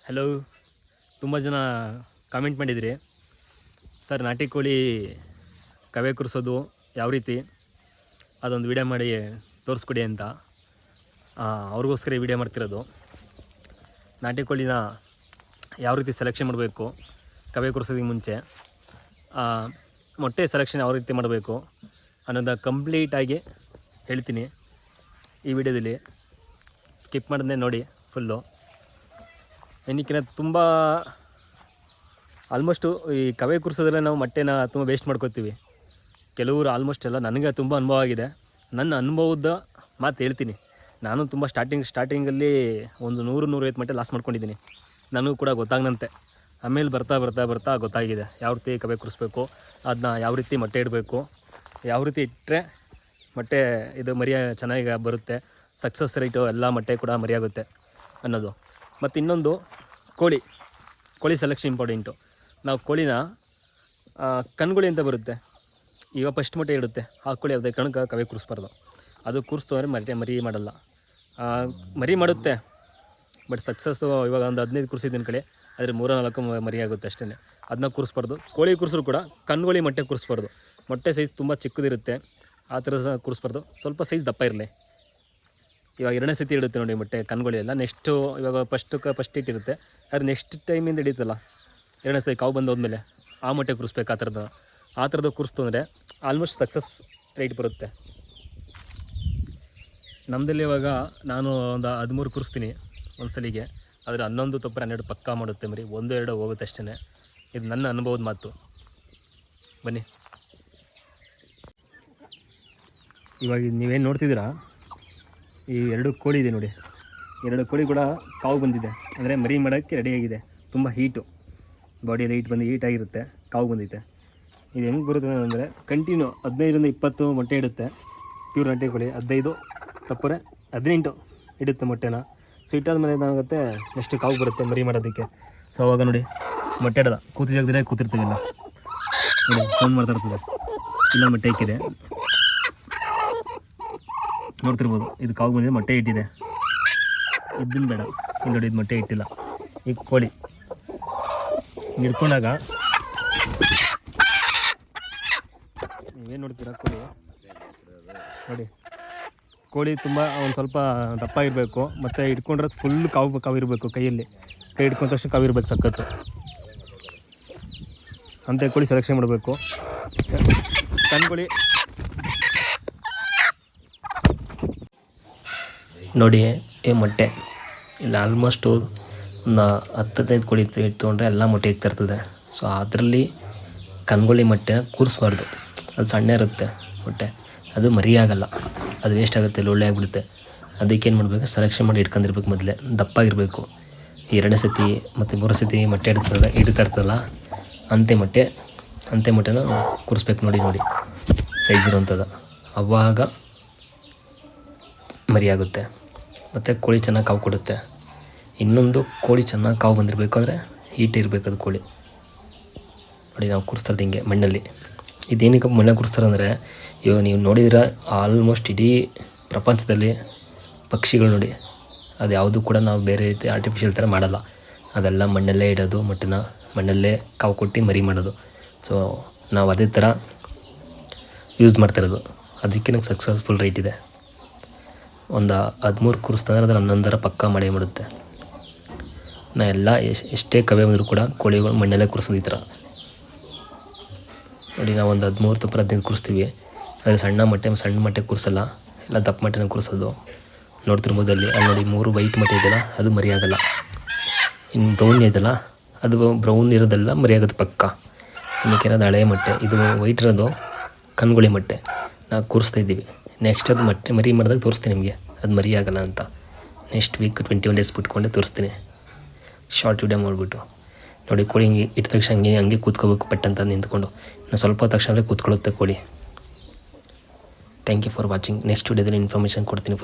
Hello, ತುಂಬ ಜನ comment ಮಾಡಿದ್ರಿ ಸರ್ ನಾಟಿ ಕೋಳಿ ಕವೆ ಕುರ್ಸೋದು ಯಾವ ರೀತಿ ಅದೊಂದು ವಿಡಿಯೋ ಮಾಡಿ ತೋರಿಸ್ಕೊಡಿ ಅಂತ. ಅವ್ರಿಗೋಸ್ಕರ ಈ ವಿಡಿಯೋ ಮಾಡ್ತಿರೋದು. ನಾಟಿ ಕೋಳಿನ ಯಾವ ರೀತಿ ಸೆಲೆಕ್ಷನ್ ಮಾಡಬೇಕು ಕವೆ ಕುರ್ಸೋದಕ್ಕೆ ಮುಂಚೆ, ಮೊಟ್ಟೆ ಸೆಲೆಕ್ಷನ್ ಯಾವ ರೀತಿ ಮಾಡಬೇಕು ಅನ್ನೋದು ಕಂಪ್ಲೀಟಾಗಿ ಹೇಳ್ತೀನಿ ಈ ವಿಡಿಯೋದಲ್ಲಿ. ಸ್ಕಿಪ್ ಮಾಡಿದ್ರೆ ನೋಡಿ ಫುಲ್ಲು. ಏನಕ್ಕಿಂತ ತುಂಬ ಆಲ್ಮೋಸ್ಟು ಈ ಕವೆ ಕುರ್ಸೋದ್ರಲ್ಲೇ ನಾವು ಮೊಟ್ಟೆನ ತುಂಬ ವೇಸ್ಟ್ ಮಾಡ್ಕೋತೀವಿ. ಕೆಲವರು ಆಲ್ಮೋಸ್ಟ್ ಎಲ್ಲ ನನಗೆ ತುಂಬ ಅನುಭವ ಆಗಿದೆ. ನನ್ನ ಅನುಭವದ ಮಾತು ಹೇಳ್ತೀನಿ. ನಾನು ತುಂಬ ಸ್ಟಾರ್ಟಿಂಗಲ್ಲಿ ಒಂದು 100-150 ಮೊಟ್ಟೆ ಲಾಸ್ ಮಾಡ್ಕೊಂಡಿದ್ದೀನಿ. ನನಗೂ ಕೂಡ ಗೊತ್ತಾಗನಂತೆ. ಆಮೇಲೆ ಬರ್ತಾ ಗೊತ್ತಾಗಿದೆ ಯಾವ ರೀತಿ ಕವೆ ಕುರಿಸ್ಬೇಕು, ಅದನ್ನ ಯಾವ ರೀತಿ ಮೊಟ್ಟೆ ಇಡಬೇಕು, ಯಾವ ರೀತಿ ಇಟ್ಟರೆ ಮೊಟ್ಟೆ ಇದು ಮರಿ ಚೆನ್ನಾಗಿ ಬರುತ್ತೆ, ಸಕ್ಸಸ್ ರೇಟು ಎಲ್ಲ ಮೊಟ್ಟೆ ಕೂಡ ಮರಿಯಾಗುತ್ತೆ ಅನ್ನೋದು. ಮತ್ತು ಇನ್ನೊಂದು ಕೋಳಿ ಸೆಲೆಕ್ಷನ್ ಇಂಪಾರ್ಟೆಂಟು. ನಾವು ಕೋಳಿನ ಕಣ್ಗುಳಿ ಅಂತ ಬರುತ್ತೆ, ಈಗ ಫಸ್ಟ್ ಮೊಟ್ಟೆ ಇಡುತ್ತೆ ಆ ಕೋಳಿ ಯಾವುದೇ ಕಣಕ್ಕೆ ಕವೆ ಕೂರಿಸ್ಬಾರ್ದು. ಅದು ಕೂರಿಸ್ತು ಅಂದರೆ ಮರಿ ಮಾಡಲ್ಲ. ಮರಿ ಮಾಡುತ್ತೆ ಬಟ್ ಸಕ್ಸಸ್ಸು ಇವಾಗ ಒಂದು 15 ಕೂರಿಸಿದ್ದೀನಿ ಕಡೆ, ಆದರೆ 3-4 ಮರಿ ಆಗುತ್ತೆ ಅಷ್ಟೇ. ಅದನ್ನ ಕೂರಿಸ್ಬಾರ್ದು. ಕೋಳಿ ಕೂರಿಸ್ರು ಕೂಡ ಕಣ್ಗುಳಿ ಮೊಟ್ಟೆ ಕೂರಿಸ್ಬಾರ್ದು. ಮೊಟ್ಟೆ ಸೈಜ್ ತುಂಬ ಚಿಕ್ಕದಿರುತ್ತೆ, ಆ ಥರ ಸಹ ಕೂರಿಸ್ಬಾರ್ದು. ಸ್ವಲ್ಪ ಸೈಜ್ ದಪ್ಪ ಇರಲಿ. ಇವಾಗ 2ನೇ ಸತಿ ಇಡುತ್ತೆ ನೋಡಿ ಮೊಟ್ಟೆ ಕಣ್ಗುಳಿ ಎಲ್ಲ. ನೆಕ್ಸ್ಟು ಇವಾಗ ಫಸ್ಟ್ ಇಟ್ಟಿರುತ್ತೆ, ಆದರೆ ನೆಕ್ಸ್ಟ್ ಟೈಮಿಂದ ಹಿಡಿತಲ್ಲ 2ನೇ ಸತಿ ಕಾವು ಬಂದು ಹೋದ್ಮೇಲೆ ಆ ಮೊಟ್ಟೆ ಕೂರಿಸ್ಬೇಕು. ಆ ಥರದ್ದು ಕೂರಿಸ್ತು ಅಂದರೆ ಆಲ್ಮೋಸ್ಟ್ ಸಕ್ಸಸ್ ರೇಟ್ ಬರುತ್ತೆ. ನಮ್ಮದಲ್ಲಿ ಇವಾಗ ನಾನು ಒಂದು 13 ಕೂರಿಸ್ತೀನಿ ಒಂದು ಸಲಿಗೆ, ಆದರೆ 11 ತಪ್ಪರೆ 12 ಪಕ್ಕಾ ಮಾಡುತ್ತೆ ಮರಿ. 1-2 ಹೋಗುತ್ತೆ ಅಷ್ಟೇ. ಇದು ನನ್ನ ಅನುಭವದ ಮಾತು. ಬನ್ನಿ, ಇವಾಗ ನೀವೇನು ನೋಡ್ತಿದ್ದೀರಾ, ಈ 2 ಕೋಳಿ ಇದೆ ನೋಡಿ. 2 ಕೋಳಿ ಕೂಡ ಕಾವು ಬಂದಿದೆ, ಅಂದರೆ ಮರಿ ಮಾಡೋಕ್ಕೆ ರೆಡಿಯಾಗಿದೆ. ತುಂಬ ಹೀಟು, ಬಾಡಿಯಲ್ಲಿ ಹೀಟಾಗಿರುತ್ತೆ, ಕಾವು ಬಂದಿದೆ. ಇದು ಹೆಂಗೆ ಬರುತ್ತೆ ಅಂದರೆ ಕಂಟಿನ್ಯೂ 15-20 ಮೊಟ್ಟೆ ಇಡುತ್ತೆ. ಪ್ಯೂರ್ ನಾಟಿ ಕೋಳಿ 15 ತಪ್ಪರೆ 18 ಇಡುತ್ತೆ ಮೊಟ್ಟೆನ. ಸೊ ಇಟ್ಟಾದ್ಮೇಲೆ ಏನಾಗುತ್ತೆ, ನೆಕ್ಸ್ಟ್ ಕಾವು ಬರುತ್ತೆ ಮರಿ ಮಾಡೋದಕ್ಕೆ. ಸೊ ಅವಾಗ ನೋಡಿ ಮೊಟ್ಟೆ ಇಡೋದ ಕೂತಿ ಜಾಗದಲ್ಲಿ ಕೂತಿರ್ತೀವಿಲ್ಲ ನೋಡಿ, ಫೋನ್ ಮಾಡ್ತಾಯಿರ್ತದೆ. ಇಲ್ಲ ಮೊಟ್ಟೆ ಇಕ್ಕಿದೆ ನೋಡ್ತಿರ್ಬೋದು. ಇದು ಕಾವು ಬಂದಿದೆ, ಮೊಟ್ಟೆ ಇಟ್ಟಿದೆ. ಇದನ್ನ ಬೇಡ, ಇಲ್ಲಿ ನೋಡಿ ಇದು ಮೊಟ್ಟೆ ಇಟ್ಟಿಲ್ಲ. ಈ ಕೋಳಿ ಹಿಡ್ಕೊಂಡಾಗ ನೀವೇನು ನೋಡ್ತೀರಾ, ಕೋಳಿ ನೋಡಿ. ಕೋಳಿ ತುಂಬ ಒಂದು ಸ್ವಲ್ಪ ದಪ್ಪ ಇರಬೇಕು, ಮತ್ತು ಇಟ್ಕೊಂಡ್ರೆ ಫುಲ್ ಕಾವು ಇರಬೇಕು. ಕೈ ಹಿಡ್ಕೊಂಡ ತಕ್ಷಣ ಕಾವು ಇರಬೇಕು ಸಖತ್ತು. ಅಂತೆ ಕೋಳಿ ಸೆಲೆಕ್ಷನ್ ಮಾಡಬೇಕು. ಕಣ್ಕೋಳಿ ನೋಡಿ, ಈ ಮೊಟ್ಟೆ ಇಲ್ಲ ಆಲ್ಮೋಸ್ಟು ಒಂದು 10-15 ಕೋಳಿ ಇಟ್ಕೊಂಡ್ರೆ ಎಲ್ಲ ಮೊಟ್ಟೆ ಇರ್ತದೆ. ಸೊ ಅದರಲ್ಲಿ ಕಣ್ಗುಳಿ ಮೊಟ್ಟೆ ಕೂರಿಸ್ಬಾರ್ದು. ಅದು ಸಣ್ಣ ಇರುತ್ತೆ ಮೊಟ್ಟೆ, ಅದು ಮರಿ ಆಗಲ್ಲ, ಅದು ವೇಸ್ಟ್ ಆಗುತ್ತೆ, ಒಳ್ಳೆ ಆಗಿಬಿಡುತ್ತೆ. ಅದಕ್ಕೇನು ಮಾಡಬೇಕು, ಸೆಲೆಕ್ಷನ್ ಮಾಡಿ ಇಟ್ಕೊಂಡಿರ್ಬೇಕು. ಮೊದಲೇ ದಪ್ಪಾಗಿರಬೇಕು. 2ನೇ ಸತಿ ಮತ್ತು 3ನೇ ಸತಿ ಮೊಟ್ಟೆ ಇಡ್ತಾ ಇರ್ತದಲ್ಲ, ಅಂತೆ ಮೊಟ್ಟೆನ ಕೂರಿಸ್ಬೇಕು. ನೋಡಿ ಸೈಜ್ ಇರೋವಂಥದ್ದು, ಅವಾಗ ಮರಿ ಆಗುತ್ತೆ. ಮತ್ತು ಕೋಳಿ ಚೆನ್ನಾಗಿ ಕಾವು ಕೊಡುತ್ತೆ. ಇನ್ನೊಂದು ಕೋಳಿ ಚೆನ್ನಾಗಿ ಕಾವು ಬಂದಿರಬೇಕು ಅಂದರೆ ಹೀಟ್ ಇರಬೇಕು ಅದು ಕೋಳಿ. ನೋಡಿ ನಾವು ಕೂರಿಸ್ತಾರ್ದು ಹಿಂಗೆ ಮಣ್ಣಲ್ಲಿ. ಇದೇನಕ್ಕೆ ಮಣ್ಣಲ್ಲಿ ಕೂರಿಸ್ತಾರೆ ಅಂದರೆ, ಇವಾಗ ನೀವು ನೋಡಿದ್ರೆ ಆಲ್ಮೋಸ್ಟ್ ಇಡೀ ಪ್ರಪಂಚದಲ್ಲಿ ಪಕ್ಷಿಗಳು ನೋಡಿ, ಅದು ಯಾವುದು ಕೂಡ ನಾವು ಬೇರೆ ರೀತಿ ಆರ್ಟಿಫಿಷಿಯಲ್ ಥರ ಮಾಡಲ್ಲ. ಅದೆಲ್ಲ ಮಣ್ಣಲ್ಲೇ ಇಡೋದು, ಮೊಟ್ಟೆನ ಮಣ್ಣಲ್ಲೇ ಕಾವು ಕೊಟ್ಟು ಮರಿ ಮಾಡೋದು. ಸೊ ನಾವು ಅದೇ ಥರ ಯೂಸ್ ಮಾಡ್ತಿರೋದು. ಅದಕ್ಕೆ ನಂಗೆ ಸಕ್ಸಸ್ಫುಲ್ ರೇಟ್ ಇದೆ. ಒಂದು 13 ಕೂರಿಸ್ತಂದ್ರೆ ಅದ್ರ 11 ಪಕ್ಕ ಮಾಡೇ ಮಾಡುತ್ತೆ. ನಾ ಎಲ್ಲ ಎಷ್ಟೇ ಕವೆ ಬಂದರೂ ಕೂಡ ಕೋಳಿಗಳು ಮಣ್ಣಲ್ಲೇ ಕೂರಿಸೋದು ಈ ಥರ ನೋಡಿ. ನಾವು ಒಂದು 13 ತಪ್ಪರ 15 ಕೂರಿಸ್ತೀವಿ. ಅದೇ ಸಣ್ಣ ಮೊಟ್ಟೆ ಕೂರಿಸಲ್ಲ, ಎಲ್ಲ ದಪ್ಪ ಮೊಟ್ಟೆನ ಕೂರಿಸೋದು. ನೋಡ್ತಿರ್ಬೋದು ಅಲ್ಲಿ ನೋಡಿ 3 ವೈಟ್ ಮೊಟ್ಟೆ ಇದೆಯಲ್ಲ, ಅದು ಮರಿ ಆಗಲ್ಲ. ಇನ್ನು ಬ್ರೌನ್ ಇದೆಯಲ್ಲ, ಅದು ಬ್ರೌನ್ ಇರೋದೆಲ್ಲ ಮರಿ ಆಗೋದು ಪಕ್ಕ. ಇನ್ನೇನದು ಹಳೆಯ ಮೊಟ್ಟೆ, ಇದು ವೈಟ್ ಇರೋದು ಕಣ್ಗುಳಿ ಮೊಟ್ಟೆ ನಾವು ಕೂರಿಸ್ತಾ ಇದ್ದೀವಿ. ನೆಕ್ಸ್ಟ್ ಅದು ಮೊಟ್ಟೆ ಮರಿ ಮಾಡಿದಾಗ ತೋರಿಸ್ತೀನಿ ನಿಮಗೆ, ಅದು ಮರಿ ಆಗಲ್ಲ ಅಂತ. ನೆಕ್ಸ್ಟ್ ವೀಕ್ 21 ಡೇಸ್ ಬಿಟ್ಕೊಂಡೆ ತೋರಿಸ್ತೀನಿ, ಶಾರ್ಟ್ ವಿಡಿಯೋ ಮಾಡಿಬಿಟ್ಟು. ನೋಡಿ ಕೋಳಿ ಹಿಂಗೆ ಇಟ್ಟ ತಕ್ಷಣ ಹಂಗೆ ಕೂತ್ಕೋಬೇಕು, ಪಟ್ಟಂತ ನಿಂತ್ಕೊಂಡು. ಇನ್ನು ಸ್ವಲ್ಪ ತಕ್ಷಣ ಕೂತ್ಕೊಳ್ಳುತ್ತೆ ಕೋಳಿ. Thank you for watching. Next ವಿಡಿಯೋದಲ್ಲಿ ಇನ್ಫಾರ್ಮೇಷನ್ ಕೊಡ್ತೀನಿ.